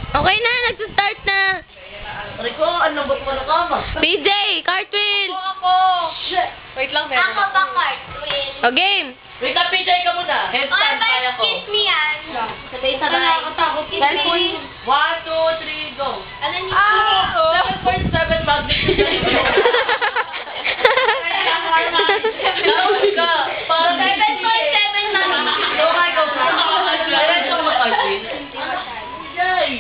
Okay na, nagsa-start na. Rico, ano ba ko na kama? PJ, cartwheel. Ako! Wait lang, meron Ako ba cartwheel? O, game. Wait lang, PJ ka muna. Headstand kaya ko. Kiss me yan. Sabay-sabay. Nakakatakot. Kiss me. 1, 2, 3, go. Ano niyo? 7.7 magnitude. Tawag ka. Parang 7.7 magnitude. Go, go. Diretso mo, Cartwheel. Yay!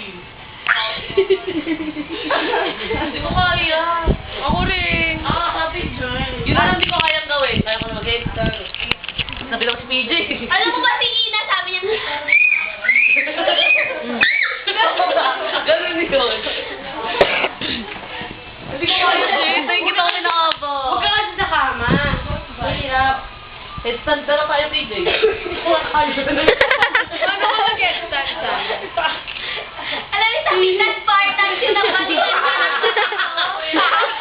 Hindi ko kaya. Ako rin. Sabi dyan. Yun na lang hindi ko kayang gawin. Kaya ko na mag-headstand. Sabi lang si PJ. Alam mo ba si Ina, sabi niya, Ganun yun. Hindi ko kaya din. Hindi ko kaya nakaba. Huwag ka kasi sa kama. Mahirap. Headstand ka lang tayo, PJ. Ano ka mag-headstand sa? alam niyo sa Pinas Spartan, sinabalik niya.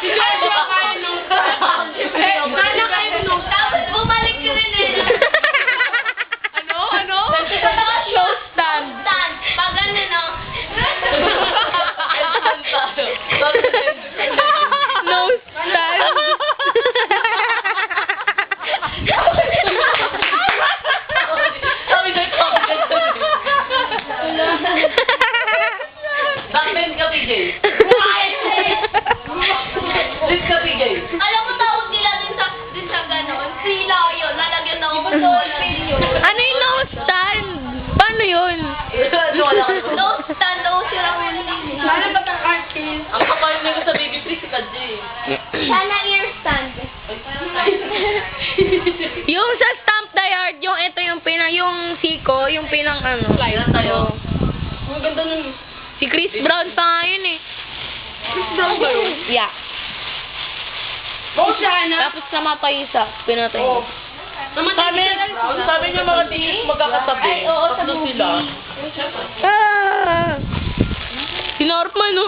Sana kayo nung Sana kayo nung Tapos bumalik ka rin eh. Ano? Show stand. Stand. Pag ano, no? Headstand tayo. No stand. Sabi ko ito. Backbend ka, PJ. Sit ka, PJ. Alam mo, tawag nila din sa ganon. Sila yun. Lalagyan ako ng ballpen yun. Ano yung no stand? Paano yun? No stand daw sila ulit. Sana ba ang artist? Ang kapal niya ko sa baby please, si Kadji. Sana ear stand. Yung sa Stamp the Yard, yung ito yung yung siko, yung pinang ano. Kailan tayo? Ang ganda nun. Si Chris Brown pa nga yun eh. Chris Brown ba yun? Yeah. Oo, sana. Tapos namatay isa. Pinatay. Oo. Sabi niya mga tiis magkakatabi. Ay, oo, sa Tatlo movie. sila. Ah! Si Norman, no?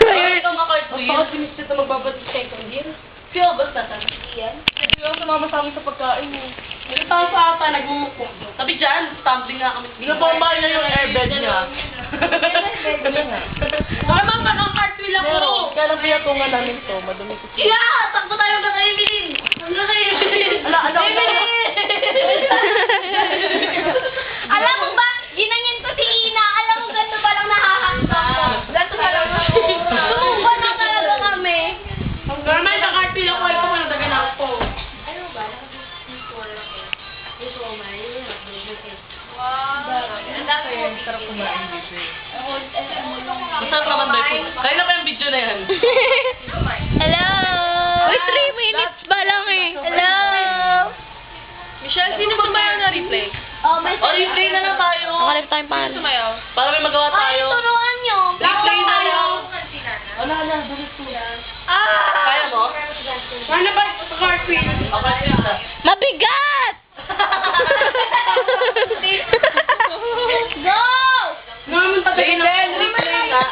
Ay, ikaw makartwheel. Napaka-binis na magbabati second year. Feel basta sa Yan. Hindi lang sumama sa amin sa pagkain eh. Nagtao sa ata, nagmumukho. Sabi dyan, stumbling nga kami. Ginapambahan niya yung airbed niya. Tama pa ng cartwheel ako! Kaya lang pinatungan namin to, madumi ko. Yeah! Takbo tayo ka kayo, Bilin! Ano kayo? Ano? Alam mo ba, ginanyan ko si Ina. Alam mo, ganito ba lang nahahanggang ko? Ganito ba lang Sumuba na talaga kami. Normal na cartwheel ako, ito man ang ako. Ano ba? Ang dami ko. Sarap kumain dito eh. Masarap naman ba yun? Kaya na ba yung video na yan? Hello! Uy, 3 minutes ba lang eh. Hello! Michelle, sino ba ba yung na-replay? Oh, may O, replay na lang tayo. Nakalip tayong pan. Sumayaw. Para may magawa Ay, tayo. turuan nyo. Replay na lang. Ano? Bilis mo. Ah! Kaya mo? Ano ba sa cartwheel? Okay, please na. Mabigat! Go! Naman tagay na. Replay nga.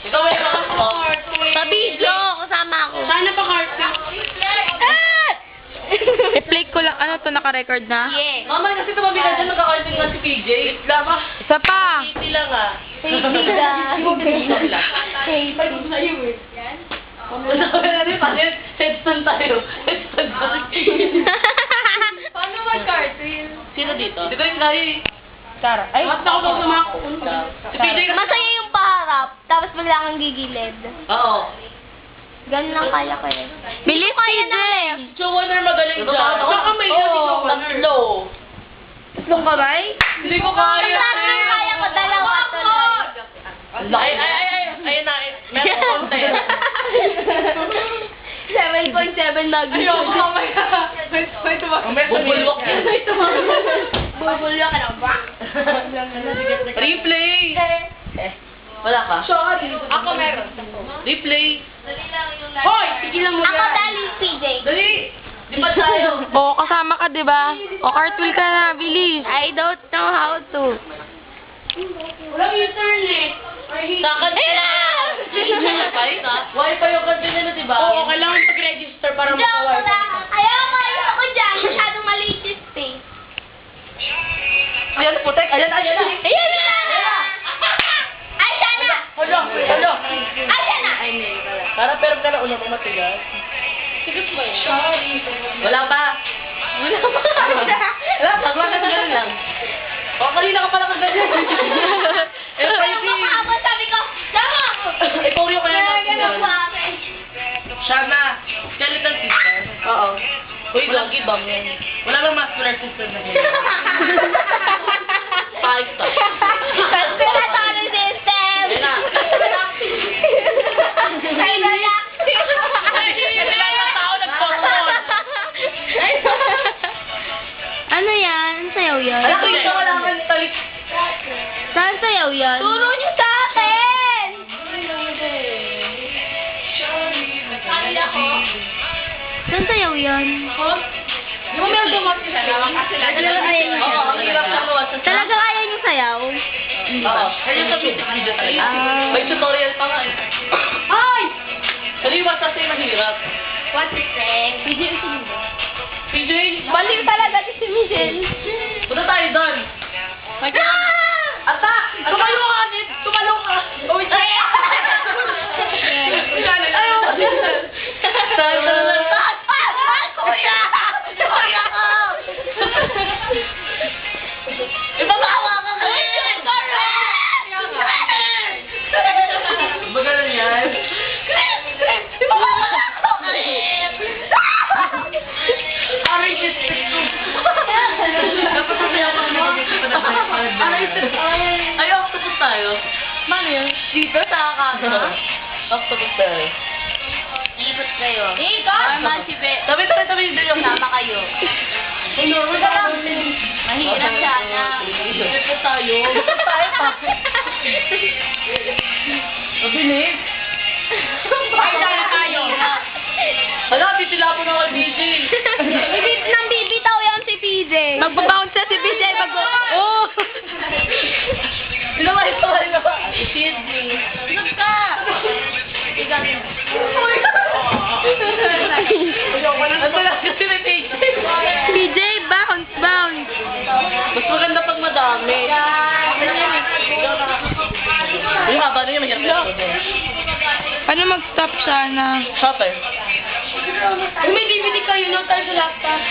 Ikaw may mga ko. Sa video, kasama ako. Sana pa cartwheel? I-play ko lang. Ano to, naka-record na? Yeah. Mama, kasi tumabi na dyan, nagkakaunting nga si PJ. Lama. Isa pa. Hindi lang ah. Hey, Lida. Hey, Sabi na rin, paano headstand tayo. Headstand tayo. Paano mag-cartwheel? Sino dito? Dito yung kaya eh. Tara. Ay, Mas ako daw sa mga kukunta. Si PJ ka. Masaya yung paharap, tapos bigla kang gigilid. Oo. Ganun lang kaya ko eh. bilis Kaya PJ. na left. Jowaner magaling dyan. Saan ka may galing, Oo, Jowaner? tatlo. Tatlong kamay? Hindi ko kaya. Lahat ng kaya ko, dalawa tuloy. Ay, ayun na. Meron content. 7.7 magnitude. Ayoko, mamaya. May tumakbo. Bubulwak yan. Bubulyo ka lang ba? Replay. Wala ka? Sorry. Ako meron. Replay. Hoy! Tigilan mo Ako yan. dali, PJ. Dali. Di ba tayo? Oo, kasama ka, di ba? O, cartwheel ka na, bilis. I don't know how to. Walang U-turn eh. Sakad ka na. Wifi ka? Wifi yung kantin na, di ba? Oo, kailangan mag-register para Joke maka-wifi. lang. Ayoko dyan. Masyadong maliit yung space. Ayan, putek. Ayan. Ako matigas. Sigas ba yun? Wala pa. Wala pa. Wala pa, wala ka ganun lang. O, kanina ka pala kaganyan. Eh, Friday. Kapag sabi ko, sama! Ipuryo kaya natin Ganun yun. po akin. Shana, skeletal sister. Oo. Uy, walang ibang yan. Wala bang muscular sister na yun? Five star. Respiratory system! Yan na. Ay, galactic! Kasi lahat ng tao nag-postpone. Ano yan? Sayaw yan? Alam ko ito, wala kang talik. Saan sayaw yan? Turo niyo sa akin! Ay, ako. Saan sayaw yan? Di ba meron dumas sila? Talagang ayaw niyo Oo, ang hirap sayaw? na luwas. Talagang ayaw niyo sayaw? Oo. Kaya sa music video tayo. Ah. May tutorial pa nga. Ay! Kaliwas kasi mahirap. What is it? PJ, Baliw talaga si Michelle. punta tayo doon. Ata! Tumayo ka, Anit! Tumalo ka! Oh, wait. Ayaw! Saan na lang? Kuya! Kuya ko! Ibabawa ka ngayon! Ba ganun yan? Aray, shit! Dapat sabihan ko na mag-isip na Aray, shit! Ay, octopus tayo. Mami yun? Dito sa kaka. Octopus tayo. Ikot kayo. Ikot! Tabi din yung Sama kayo. Normal ka lang. Mahirap sana. Ikot tayo. Ikot tayo pa. Mabilis. Ay, tayo. Hala, titila po na kay BJ. Nang bibitaw yan si PJ. Magbabounce na si PJ. Oh! Ginawa ito. Sydney. Sunod ka. Ang talas kasi may PJ. PJ, bounce, bounce. Mas maganda pag madami. Yung haba na yun, mahirap na ito. Paano mag-stop sana? Shopper. May DVD kayo, no? Tayo sa laptop.